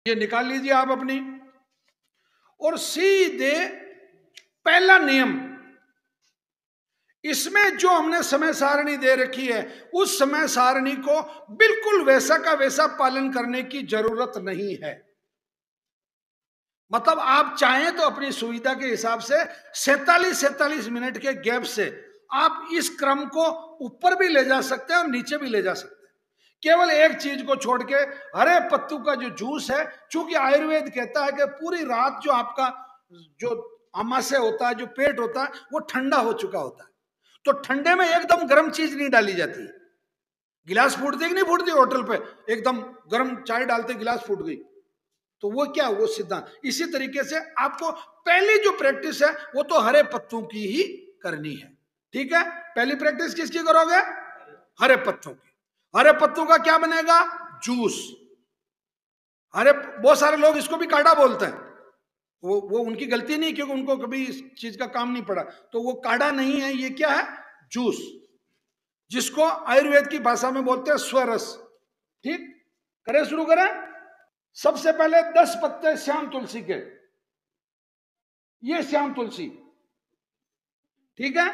ये निकाल लीजिए आप अपनी, और सीधे पहला नियम, इसमें जो हमने समय सारणी दे रखी है उस समय सारणी को बिल्कुल वैसा का वैसा पालन करने की जरूरत नहीं है। मतलब आप चाहें तो अपनी सुविधा के हिसाब से 47 मिनट के गैप से आप इस क्रम को ऊपर भी ले जा सकते हैं और नीचे भी ले जा सकते हैं। केवल एक चीज को छोड़ के, हरे पत्तों का जो जूस है, चूंकि आयुर्वेद कहता है कि पूरी रात जो आपका जो आमाशय होता है, जो पेट होता है, वो ठंडा हो चुका होता है, तो ठंडे में एकदम गर्म चीज नहीं डाली जाती। गिलास फूटती कि नहीं फूटती होटल पे, एकदम गर्म चाय डालते गिलास फूट गई, तो वो क्या, वो सिद्धांत। इसी तरीके से आपको पहली जो प्रैक्टिस है वो तो हरे पत्तों की ही करनी है। ठीक है, पहली प्रैक्टिस किसकी करोगे? हरे पत्तों की। हरे पत्तों का क्या बनेगा? जूस। हरे, बहुत सारे लोग इसको भी काढ़ा बोलते हैं, वो उनकी गलती नहीं, क्योंकि उनको कभी इस चीज का काम नहीं पड़ा, तो वो काढ़ा नहीं है, ये क्या है? जूस, जिसको आयुर्वेद की भाषा में बोलते हैं स्वरस। ठीक, करें, शुरू करें। सबसे पहले 10 पत्ते श्याम तुलसी के, ये श्याम तुलसी, ठीक है,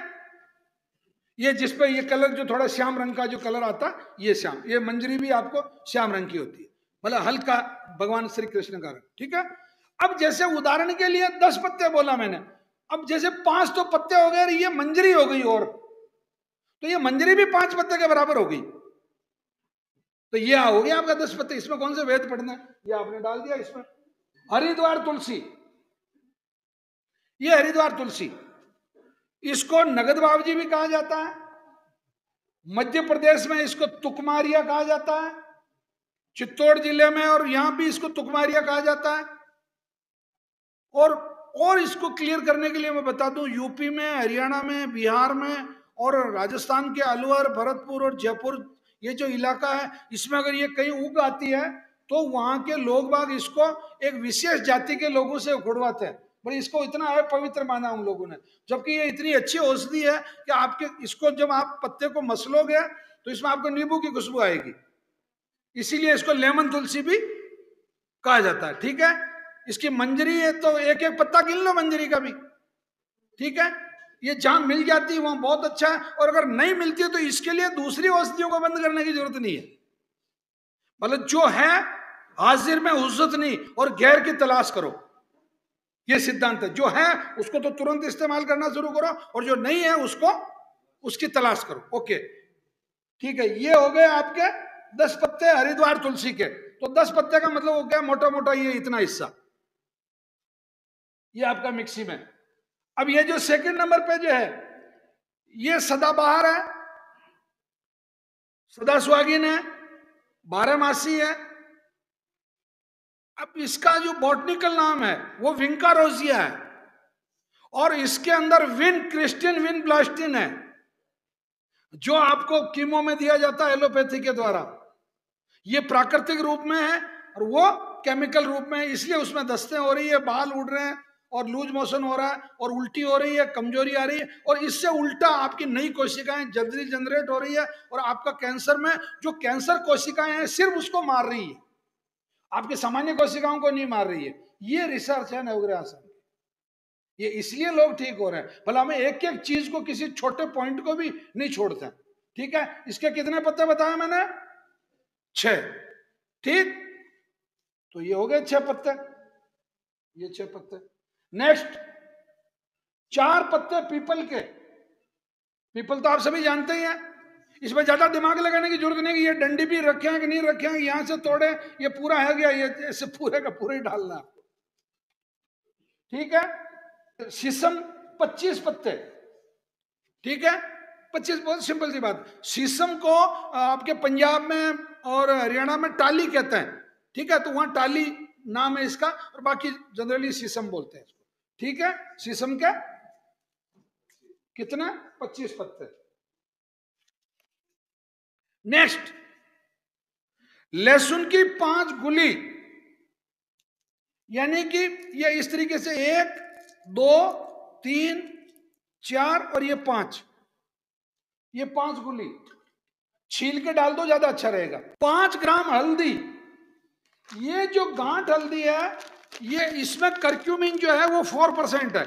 ये जिसपे ये कलर जो थोड़ा श्याम रंग का जो कलर आता है, ये श्याम, ये मंजरी भी आपको श्याम रंग की होती है, मतलब हल्का भगवान श्री कृष्ण का रंग। ठीक है, अब जैसे उदाहरण के लिए 10 पत्ते बोला मैंने, अब जैसे 5 तो पत्ते हो गए, ये मंजरी हो गई, और तो ये मंजरी भी 5 पत्ते के बराबर हो गई, तो ये हो गया आपका 10 पत्ते। इसमें कौन से वेद पढ़ना है, ये आपने डाल दिया इसमें। हरिद्वार तुलसी, ये हरिद्वार तुलसी, इसको नगद बावजी भी कहा जाता है, मध्य प्रदेश में इसको तुकमारिया कहा जाता है, चित्तौड़ जिले में और यहां भी इसको तुकमारिया कहा जाता है। और इसको क्लियर करने के लिए मैं बता दूं, यूपी में, हरियाणा में, बिहार में और राजस्थान के अलवर, भरतपुर और जयपुर, ये जो इलाका है, इसमें अगर ये कहीं उग आती है तो वहां के लोग बाग इसको एक विशेष जाति के लोगों से उखड़वाते हैं, बड़ी इसको इतना अपवित्र माना उन लोगों ने, जबकि ये इतनी अच्छी औषधि है कि आपके इसको जब आप पत्ते को मसलोगे तो इसमें आपको नींबू की खुशबू आएगी, इसीलिए इसको लेमन तुलसी भी कहा जाता है। ठीक है, इसकी मंजरी है तो एक एक पत्ता गिन लो मंजरी का भी। ठीक है, ये जहां मिल जाती है वहां बहुत अच्छा है, और अगर नहीं मिलती है तो इसके लिए दूसरी औषधियों को बंद करने की जरूरत नहीं है, मतलब जो है हाजिर में हुज्जत नहीं और गैर की तलाश करो, ये सिद्धांत है। जो है उसको तो तुरंत इस्तेमाल करना शुरू करो, और जो नहीं है उसको उसकी तलाश करो। ओके, ठीक है, ये हो गए आपके 10 पत्ते हरिद्वार तुलसी के। तो 10 पत्ते का मतलब हो गया मोटा मोटा ये इतना हिस्सा, ये आपका मिक्सी में। अब ये जो सेकंड नंबर पे जो है, ये सदाबहार है, सदा सुहागिन है, 12 मासी है। अब इसका जो बॉटनिकल नाम है वो विंका रोजिया है, और इसके अंदर विन क्रिस्टिन विन ब्लास्टिन है, जो आपको कीमो में दिया जाता है एलोपैथी के द्वारा। ये प्राकृतिक रूप में है और वो केमिकल रूप में है, इसलिए उसमें दस्तें हो रही है, बाल उड़ रहे हैं और लूज मोशन हो रहा है और उल्टी हो रही है, कमजोरी आ रही है, और इससे उल्टा आपकी नई कोशिकाएं जल्दी जनरेट हो रही है, और आपका कैंसर में जो कैंसर कोशिकाएं हैं सिर्फ उसको मार रही है, आपकी सामान्य कोशिकाओं को नहीं मार रही है। ये रिसर्च है नवग्रह आसन, ये इसलिए लोग ठीक हो रहे हैं। भला हमें एक एक चीज को, किसी छोटे पॉइंट को भी नहीं छोड़ते। ठीक है, इसके कितने पत्ते बताए मैंने? 6। ठीक, तो ये हो गए 6 पत्ते, ये 6 पत्ते। नेक्स्ट 4 पत्ते पीपल के। पीपल तो आप सभी जानते ही हैं, इसमें ज्यादा दिमाग लगाने की जरूरत नहीं कि ये डंडी भी रखे हैं कि नहीं रखे हैं, यहां से तोड़े, ये पूरा है गया, ये ऐसे पूरे का पूरे ही डालना। ठीक है, शीशम 25 पत्ते। ठीक है, 25, बहुत सिंपल सी बात। शीशम को आपके पंजाब में और हरियाणा में टाली कहते हैं। ठीक है, तो वहां टाली नाम है इसका, और बाकी जनरली शीशम बोलते हैं इसको। ठीक है, शीशम के कितना? 25 पत्ते। नेक्स्ट, लहसुन की 5 गुली, यानी कि ये इस तरीके से 1 2 3 4 और ये 5, ये 5 गुली छील के डाल दो, ज्यादा अच्छा रहेगा। 5 ग्राम हल्दी, ये जो गांठ हल्दी है, ये इसमें करक्यूमिन जो है वो 4% है।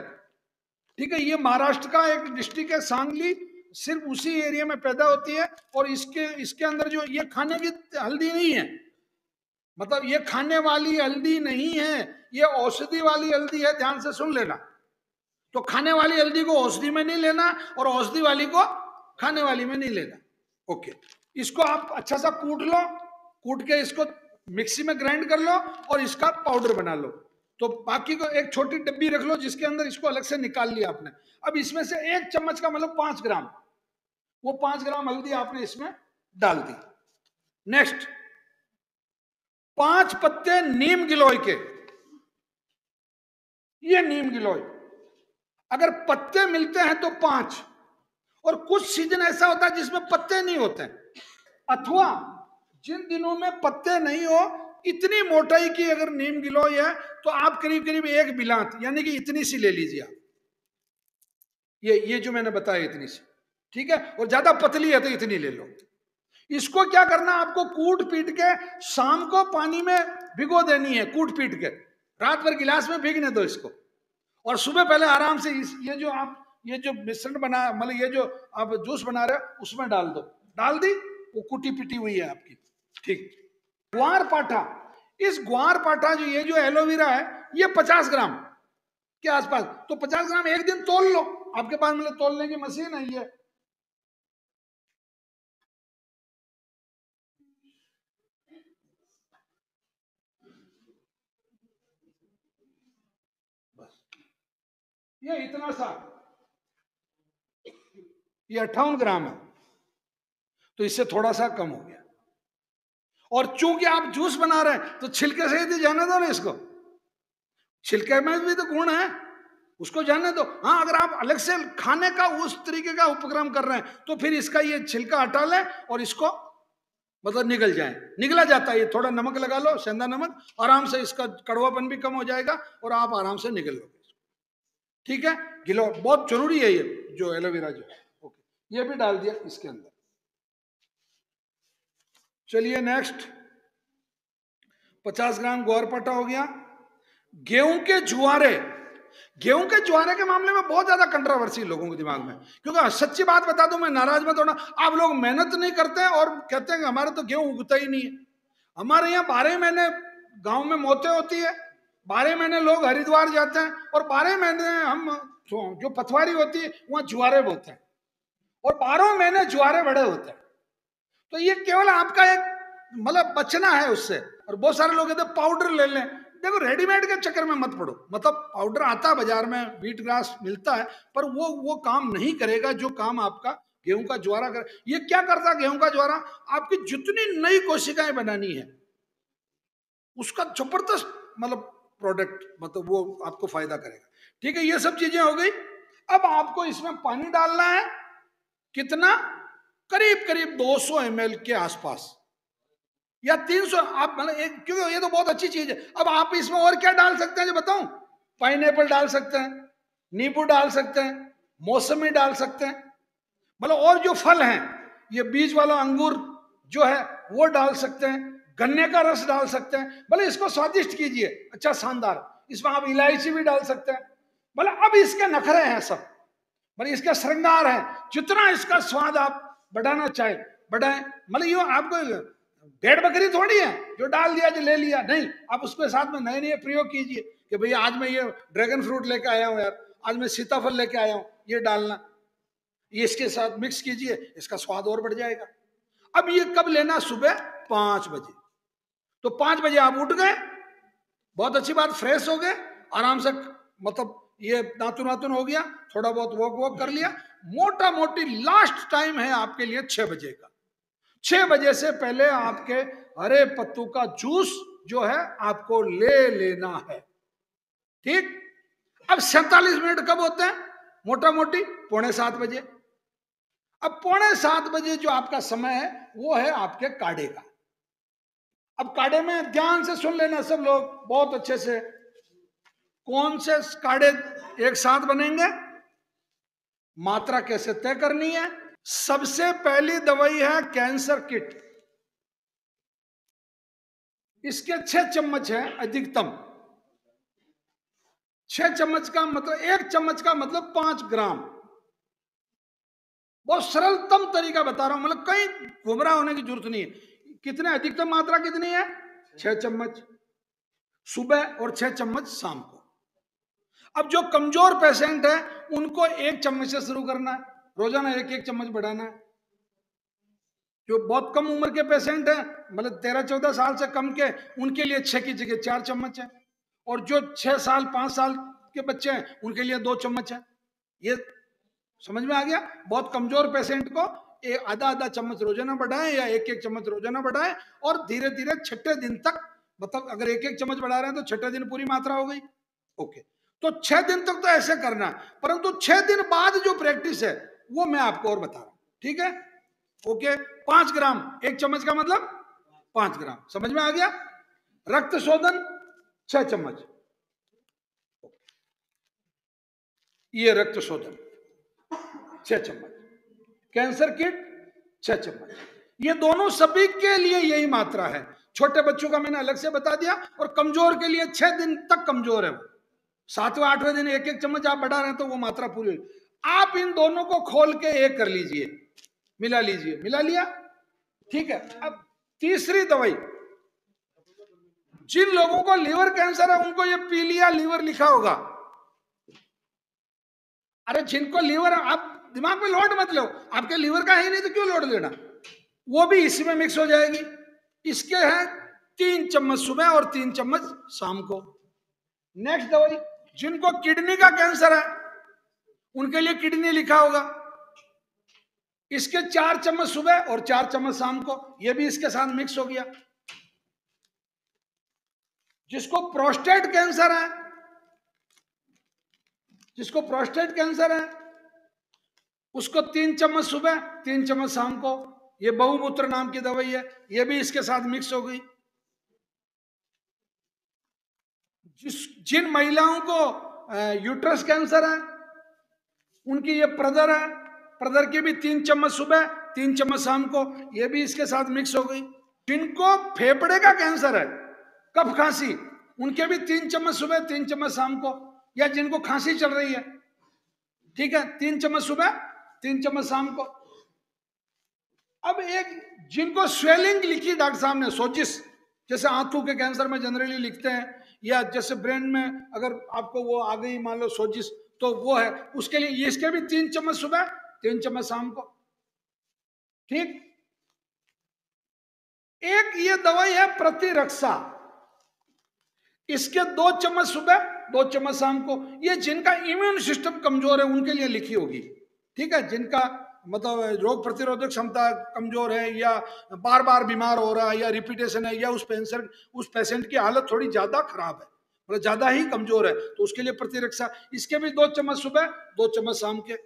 ठीक है, ये महाराष्ट्र का एक डिस्ट्रिक्ट है सांगली, सिर्फ उसी एरिया में पैदा होती है। और इसके अंदर जो ये खाने की हल्दी नहीं है, मतलब ये खाने वाली हल्दी नहीं है, ये औषधि वाली हल्दी है, ध्यान से सुन लेना। तो खाने वाली हल्दी को औषधि में नहीं लेना और औषधि वाली को खाने वाली में नहीं लेना। ओके, इसको आप अच्छा सा कूट लो, कूट के इसको मिक्सी में ग्राइंड कर लो और इसका पाउडर बना लो। तो बाकी को एक छोटी डब्बी रख लो जिसके अंदर इसको अलग से निकाल लिया आपने। अब इसमें से 1 चम्मच का मतलब 5 ग्राम, वो 5 ग्राम हल्दी आपने इसमें डाल दी। नेक्स्ट, 5 पत्ते नीम गिलोय के, ये नीम गिलोय, अगर पत्ते मिलते हैं तो 5, और कुछ सीजन ऐसा होता है जिसमें पत्ते नहीं होते, अथवा जिन दिनों में पत्ते नहीं हो, इतनी मोटाई की अगर नीम गिलोय है तो आप करीब करीब 1 बिलात यानी कि इतनी सी ले लीजिए आप, ये जो मैंने बताया इतनी सी, ठीक है। और ज्यादा पतली है तो इतनी ले लो। इसको क्या करना, आपको कूट पीट के शाम को पानी में भिगो देनी है, कूट पीट के रात भर गिलास में भीगने दो इसको, और सुबह पहले आराम से ये जो मिश्रण बना, मतलब ये जो आप जूस बना रहे हो उसमें डाल दो। डाल दी, वो कुटी पिटी हुई है आपकी। ठीक, ग्वार पाठा, इस ग्वार पाठा जो ये जो एलोवेरा है ये 50 ग्राम के आसपास, तो 50 ग्राम एक दिन तोल लो, आपके पास मतलब तोलने की मशीन है ये। बस ये इतना सा, ये 58 ग्राम है, तो इससे थोड़ा सा कम हो गया। और चूंकि आप जूस बना रहे हैं तो छिलके से ही जाने दो ना इसको, छिलके में भी तो गुण है, उसको जाने दो। हाँ, अगर आप अलग से खाने का उस तरीके का उपक्रम कर रहे हैं तो फिर इसका ये छिलका हटा लें और इसको मतलब निगल जाए, निगला जाता है ये, थोड़ा नमक लगा लो, सेंधा नमक, आराम से इसका कड़वापन भी कम हो जाएगा और आप आराम से निगल लोगे। ठीक है, गिलो बहुत जरूरी है ये जो एलोवेरा जो है। ओके, ये भी डाल दिया इसके अंदर। चलिए नेक्स्ट, 50 ग्राम ग्वारपाठा हो गया। गेहूं के जुआरे, गेहूं के जुआरे के मामले में बहुत ज्यादा कंट्रोवर्सी लोगों के दिमाग में, क्योंकि सच्ची बात बता दूं, मैं नाराज मत होना, आप लोग मेहनत नहीं करते हैं और कहते हैं कि हमारे तो गेहूं उगता ही नहीं है। हमारे यहाँ 12 महीने गांव में मौतें होती है, 12 महीने लोग हरिद्वार जाते हैं, और 12 महीने हम जो पथवारी होती है वहां जुआरे बोते हैं, और 12 महीने जुआरे बड़े होते हैं। तो ये केवल आपका एक मतलब बचना है उससे। और बहुत सारे लोग कहते हैं पाउडर ले लें, देखो रेडीमेड के चक्कर में मत पड़ो, मतलब पाउडर आता है बाजार में, व्हीट ग्रास मिलता है, पर वो काम नहीं करेगा जो काम आपका गेहूं का ज्वारा कर। ये क्या करता है गेहूं का ज्वारा, आपकी जितनी नई कोशिकाएं बनानी है उसका जबरदस्त मतलब प्रोडक्ट, मतलब वो आपको फायदा करेगा। ठीक है, ये सब चीजें हो गई। अब आपको इसमें पानी डालना है, कितना, करीब करीब 200 ml के आसपास या 300, आप मतलब एक, क्योंकि ये तो बहुत अच्छी चीज है। अब आप इसमें और क्या डाल सकते हैं जो बताऊं, पाइनएप्पल डाल सकते हैं, नींबू डाल सकते हैं, मौसमी डाल सकते हैं, मतलब और जो फल हैं, ये बीज वाला अंगूर जो है वो डाल सकते हैं, गन्ने का रस डाल सकते हैं, भले इसको स्वादिष्ट कीजिए, अच्छा शानदार। इसमें आप इलायची भी डाल सकते हैं, भले अब इसके नखरे हैं सब, भले इसका श्रृंगार है, जितना इसका स्वाद आप बढ़ाना चाहे बढ़ाएं। मतलब ये आपको भेड़ बकरी थोड़ी है जो डाल दिया जो ले लिया, नहीं, आप उसके साथ में नए नए प्रयोग कीजिए कि भैया आज मैं ये ड्रैगन फ्रूट लेके आया हूं यार, आज मैं सीताफल लेके आया हूं, ये डालना, ये इसके साथ मिक्स कीजिए, इसका स्वाद और बढ़ जाएगा। अब ये कब लेना, सुबह 5 बजे। तो 5 बजे आप उठ गए, बहुत अच्छी बात, फ्रेश हो गए, आराम से, मतलब ये नातुन नातुन हो गया, थोड़ा बहुत वॉक वॉक कर लिया, मोटा मोटी लास्ट टाइम है आपके लिए 6 बजे का। 6 बजे से पहले आपके हरे पत्तों का जूस जो है आपको ले लेना है। ठीक, अब 47 मिनट कब होते हैं, मोटा मोटी 6:45 बजे। अब 6:45 जो आपका समय है वो है आपके काढ़े का। अब काढ़े में ध्यान से सुन लेना सब लोग बहुत अच्छे से, कौन से काढ़े एक साथ बनेंगे, मात्रा कैसे तय करनी है। सबसे पहली दवाई है कैंसर किट, इसके 6 चम्मच है अधिकतम। 6 चम्मच का मतलब, 1 चम्मच का मतलब 5 ग्राम। बहुत सरलतम तरीका बता रहा हूं, मतलब कहीं गुमराह होने की जरूरत नहीं है। कितने अधिकतम मात्रा कितनी है? 6 चम्मच सुबह और 6 चम्मच शाम को। अब जो कमजोर पेशेंट है उनको 1 चम्मच से शुरू करना है, रोजाना 1-1 चम्मच बढ़ाना है। जो बहुत कम उम्र के पेशेंट हैं, मतलब 13-14 साल से कम के, उनके लिए 6 की जगह 4 चम्मच है। और जो 6 साल 5 साल के बच्चे हैं उनके लिए 2 चम्मच है। ये समझ में आ गया? बहुत कमजोर पेशेंट को आधा आधा चम्मच रोजाना बढ़ाएं या 1-1 चम्मच रोजाना बढ़ाएं, और धीरे धीरे 6ठे दिन तक, मतलब अगर 1-1 चम्मच बढ़ा रहे हैं तो 6ठे दिन पूरी मात्रा हो गई। ओके, तो 6 दिन तक तो ऐसे करना, परंतु 6 दिन बाद जो प्रैक्टिस है वो मैं आपको और बता रहा हूं, ठीक है? ओके, 5 ग्राम 1 चम्मच का मतलब 5 ग्राम, समझ में आ गया? रक्त शोधन 6 चम्मच, ये रक्त शोधन 6 चम्मच, कैंसर किट 6 चम्मच, ये दोनों सभी के लिए यही मात्रा है। छोटे बच्चों का मैंने अलग से बता दिया, और कमजोर के लिए 6 दिन तक कमजोर है वो, 7वें 8वें दिन 1-1 चम्मच आप बढ़ा रहे हैं तो वो मात्रा पूरी हुई। आप इन दोनों को खोल के एक कर लीजिए, मिला लीजिए, मिला लिया, ठीक है? अब तीसरी दवाई, जिन लोगों को लीवर कैंसर है उनको ये पीलिया लीवर लिखा होगा। अरे जिनको लीवर, आप दिमाग में लोड मत लो, आपके लीवर का है नहीं तो क्यों लोड लेना, वो भी इसी में मिक्स हो जाएगी। इसके हैं 3 चम्मच सुबह और 3 चम्मच शाम को। नेक्स्ट दवाई, जिनको किडनी का कैंसर है उनके लिए किडनी लिखा होगा, इसके 4 चम्मच सुबह और 4 चम्मच शाम को, ये भी इसके साथ मिक्स हो गया। जिसको प्रोस्टेट कैंसर है, जिसको प्रोस्टेट कैंसर है उसको 3 चम्मच सुबह 3 चम्मच शाम को, ये बहुमूत्र नाम की दवाई है, ये भी इसके साथ मिक्स हो गई। जिन महिलाओं को यूट्रस कैंसर है उनकी ये प्रदर है, प्रदर की भी 3 चम्मच सुबह 3 चम्मच शाम को, ये भी इसके साथ मिक्स हो गई। जिनको फेफड़े का कैंसर है, कफ खांसी, उनके भी 3 चम्मच सुबह 3 चम्मच शाम को, या जिनको खांसी चल रही है, ठीक है, 3 चम्मच सुबह 3 चम्मच शाम को। अब एक, जिनको स्वेलिंग लिखी डॉक्टर साहब ने, सोजिस, जैसे आंखों के कैंसर में जनरली लिखते हैं, या जैसे ब्रेन में अगर आपको वो आ गई मान लो सोजिस, तो वो है, उसके लिए इसके भी 3 चम्मच सुबह 3 चम्मच शाम को, ठीक। एक ये दवाई है प्रतिरक्षा, इसके 2 चम्मच सुबह 2 चम्मच शाम को, ये जिनका इम्यून सिस्टम कमजोर है उनके लिए लिखी होगी, ठीक है? जिनका मतलब रोग प्रतिरोधक क्षमता कमजोर है, या बार बार बीमार हो रहा है, या रिपीटेशन है, या उस पेशेंट की हालत थोड़ी ज्यादा खराब है, मतलब ज्यादा ही कमजोर है, तो उसके लिए प्रतिरक्षा, इसके भी 2 चम्मच सुबह 2 चम्मच शाम के।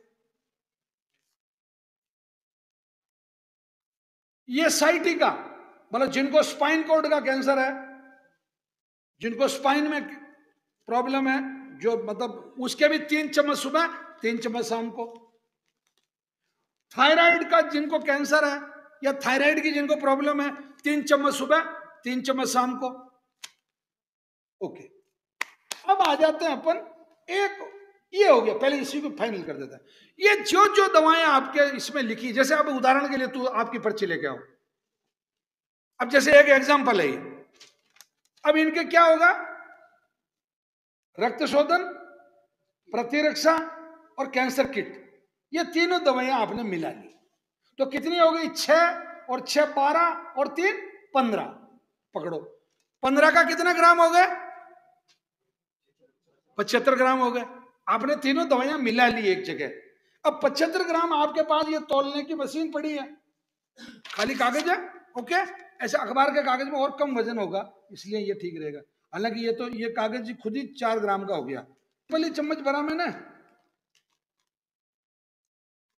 ये साइटिका, मतलब जिनको स्पाइन कोड का कैंसर है, जिनको स्पाइन में प्रॉब्लम है, जो मतलब उसके भी 3 चम्मच सुबह 3 चम्मच शाम को। थायराइड का जिनको कैंसर है, या थायराइड की जिनको प्रॉब्लम है, 3 चम्मच सुबह 3 चम्मच शाम को। ओके, अब आ जाते हैं अपन, एक ये हो गया, पहले इसी को फाइनल कर देता है। ये जो जो दवाएं आपके इसमें लिखी, जैसे अब उदाहरण के लिए तू आपकी पर्ची लेके आओ, अब जैसे एक एग्जांपल है ये, अब इनके क्या होगा, रक्त शोधन, प्रतिरक्षा और कैंसर किट, ये तीनों दवाइयां आपने मिला ली, तो कितनी हो गई? 6 और 6 12 और 3 15, पकड़ो 15 का कितना ग्राम हो गए? 75 ग्राम हो गए। आपने तीनों दवाइयां मिला ली एक जगह। अब 75 ग्राम आपके पास ये तौलने की मशीन पड़ी है, खाली कागज है, ओके, ऐसे अखबार के कागज में और कम वजन होगा, इसलिए ये ठीक रहेगा। हालांकि ये तो ये कागज खुद ही 4 ग्राम का हो गया। पहली चम्मच भरा मैंने,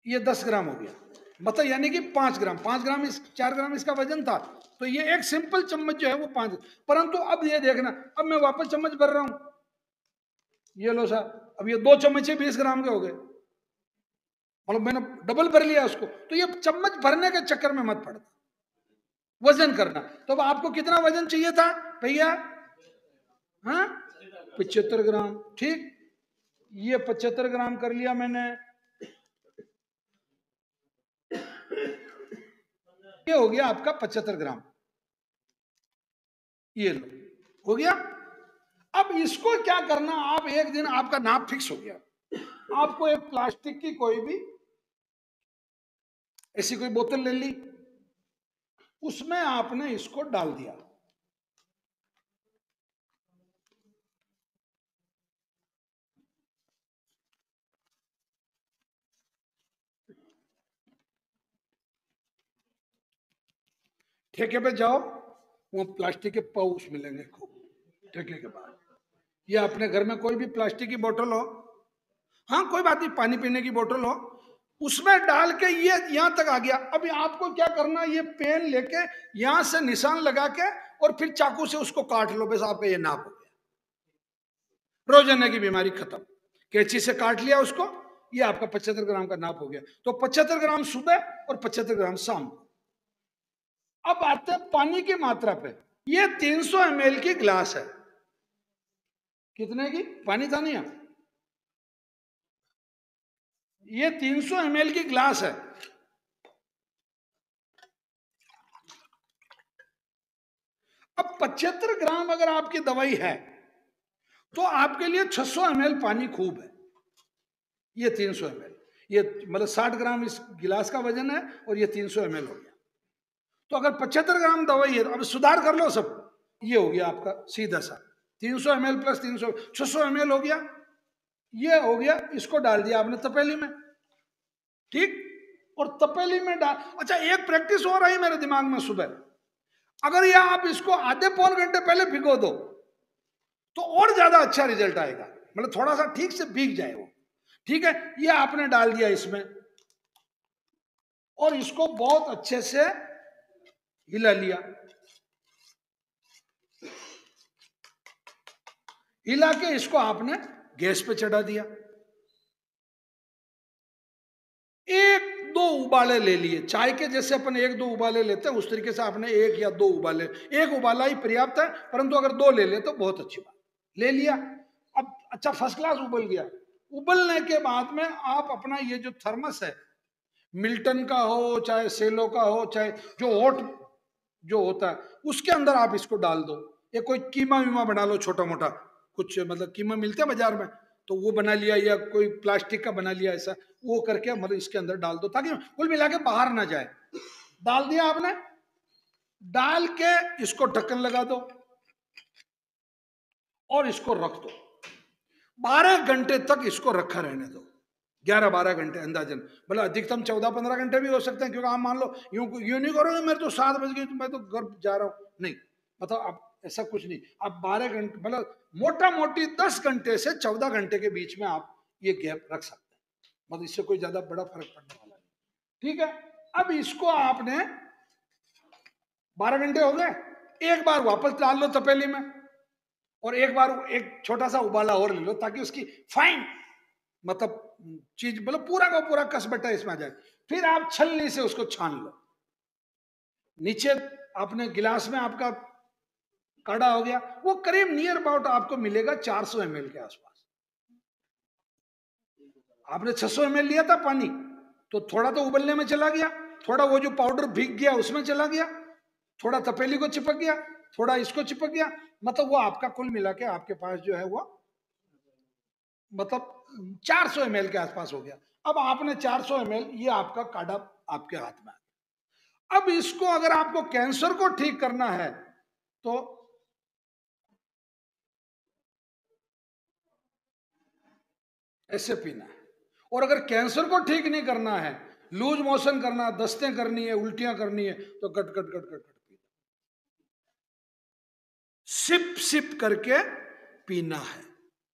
ये 10 ग्राम हो गया, मतलब यानी कि 5 ग्राम, 5 ग्राम 4 ग्राम इसका वजन था, तो ये एक सिंपल चम्मच जो है वो 5। परंतु अब ये देखना, अब मैं वापस चम्मच भर रहा हूं, ये लो साहब, अब ये 2 चम्मच 20 ग्राम के हो गए, मतलब मैंने डबल भर लिया उसको। तो ये चम्मच भरने के चक्कर में मत पड़ता, वजन करना। तो अब आपको कितना वजन चाहिए था भैया? हाँ, 75 ग्राम। ठीक, ये 75 ग्राम कर लिया मैंने। ये हो गया आपका 75 ग्राम। ये लो, हो गया। अब इसको क्या करना, आप एक दिन आपका नाप फिक्स हो गया, आपको एक प्लास्टिक की कोई भी ऐसी कोई बोतल ले ली, उसमें आपने इसको डाल दिया। ठेके पे जाओ, वो प्लास्टिक के पाउच मिलेंगे खूब ठेके के बाद। ये अपने घर में कोई भी प्लास्टिक की बोतल हो, हाँ कोई बात नहीं, पानी पीने की बोतल हो, उसमें डाल के ये यहां तक आ गया। अभी आपको क्या करना, ये पेन लेके यहां से निशान लगा के और फिर चाकू से उसको काट लो, बस आपका ये नाप हो गया। रोजाना की बीमारी खत्म। कैंची से काट लिया उसको, ये आपका 75 ग्राम का नाप हो गया। तो 75 ग्राम सुबह और 75 ग्राम शाम को। अब आते हैं पानी की मात्रा पे। ये 300 ml की ग्लास है। कितने की? पानी था नहीं, ये 300 ml की ग्लास है। अब 75 ग्राम अगर आपकी दवाई है तो आपके लिए 600 ml पानी खूब है। ये 300 ml, ये मतलब 60 ग्राम इस गिलास का वजन है और ये 300 ml हो गया। तो अगर 75 ग्राम दवाई है तो अब सुधार कर लो सब, ये हो गया आपका सीधा सा 300 ml प्लस 300, 600 ml हो गया। ये हो गया, इसको डाल दिया आपने तपेली में। ठीक, और तपेली में डाल, अच्छा एक प्रैक्टिस हो रही मेरे दिमाग में सुबह, अगर ये आप इसको आधे पौन घंटे पहले भिगो दो तो और ज्यादा अच्छा रिजल्ट आएगा, मतलब थोड़ा सा ठीक से भीग जाए वो। ठीक है, ये आपने डाल दिया इसमें और इसको बहुत अच्छे से हिला लिया। हिला के इसको आपने गैस पे चढ़ा दिया। एक दो उबाले ले लिए, चाय के जैसे अपन एक दो उबाले लेते हैं उस तरीके से आपने एक या दो उबाले, एक उबाला ही पर्याप्त है, परंतु अगर दो ले ले तो बहुत अच्छी बात। ले लिया, अब अच्छा फर्स्ट क्लास उबल गया। उबलने के बाद में आप अपना ये जो थर्मस है, मिल्टन का हो चाहे सेलो का हो, चाहे जो हॉट जो होता है, उसके अंदर आप इसको डाल दो। या कोई कीमा वीमा बना लो छोटा मोटा, कुछ मतलब कीमा मिलते हैं बाजार में, तो वो बना लिया, या कोई प्लास्टिक का बना लिया ऐसा, वो करके मतलब इसके अंदर डाल दो ताकि कुल मिला के बाहर ना जाए। डाल दिया आपने, डाल के इसको ढक्कन लगा दो और इसको रख दो। 12 घंटे तक इसको रखा रहने दो, 11-12 घंटे अंदाजन, मतलब अधिकतम 14-15 घंटे भी हो सकते हैं, क्योंकि आप मान लो यूं नहीं करोगे मेरे तो 7 बज गए तो मैं तो घर जा रहा हूं, नहीं, मतलब आप ऐसा कुछ नहीं। आप 12 घंटे मतलब मोटा मोटी 10 घंटे से 14 घंटे के बीच में आप ये गैप रख सकते हैं, मतलब इससे कोई ज्यादा बड़ा फर्क पड़ने वाला नहीं। ठीक है, अब इसको आपने 12 घंटे हो गए, एक बार वापस डाल लो तपेली में और एक बार एक छोटा सा उबाला और ले लो ताकि उसकी फाइन मतलब चीज मतलब पूरा का पूरा कसबटा इसमें आ जाए। फिर आप छलनी से उसको छान लो। नीचे आपने गिलास में आपका काढ़ा हो गया, वो करीब नियर अबाउट आपको मिलेगा 400 ml के आसपास। आपने 600 ml लिया था पानी, तो थोड़ा तो उबलने में चला गया, थोड़ा वो जो पाउडर भीग गया उसमें चला गया, थोड़ा तपेली को चिपक गया, थोड़ा इसको चिपक गया, मतलब वो आपका कुल मिला के आपके पास जो है वो मतलब 400 ml के आसपास हो गया। अब आपने 400 ml, ये आपका काढ़ा आपके हाथ में। अब इसको अगर आपको कैंसर को ठीक करना है तो ऐसे पीना है, और अगर कैंसर को ठीक नहीं करना है, लूज मोशन करना, दस्तें करनी है, उल्टियां करनी है, तो cut cut cut cut cut पीना, सिप सिप करके पीना है।